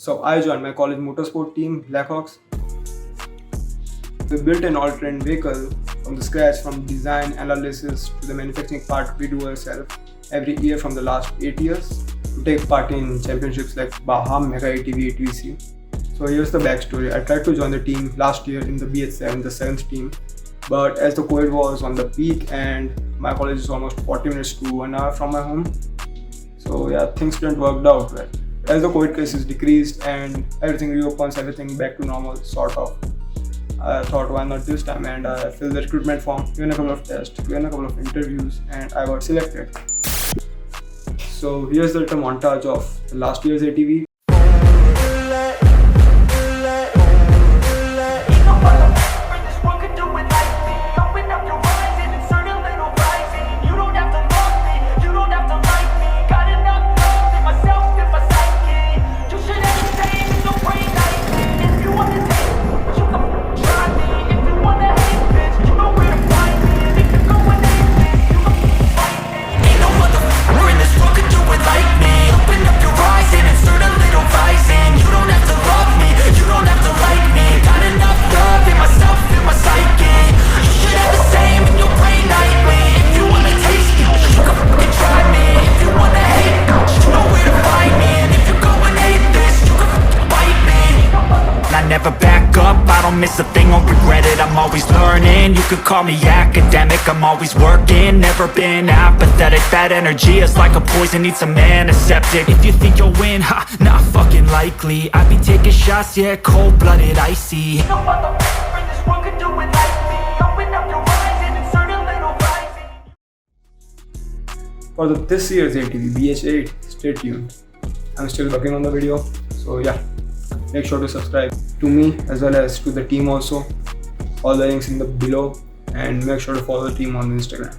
So I joined my college motorsport team, BlackHawks. We built an all-terrain vehicle from the scratch, from design, analysis to the manufacturing part we do ourselves every year from the last 8 years to take part in championships like BAJA, Mega-ATV, ATVC. So here's the backstory. I tried to join the team last year in the BH7, the 7th team, but as the COVID was on the peak and my college is almost 40 minutes to 1 hour from my home, so yeah, things didn't work out well. As the COVID cases decreased and everything reopens, everything back to normal, sort of, I thought, why not this time? And I filled the recruitment form, given a couple of tests, given a couple of interviews, and I got selected. So here's the little montage of last year's ATV. Never back up, I don't miss a thing, I'll regret it. I'm always learning, you could call me academic. I'm always working, never been apathetic. That energy is like a poison, needs a man, a septic. If you think you'll win, not fucking likely. I be taking shots, yeah, cold-blooded, icy. For this year's ATV BH7, stay tuned. I'm still working on the video, so yeah, make sure to subscribe to me as well as to the team also. All the links in the below, and make sure to follow the team on Instagram.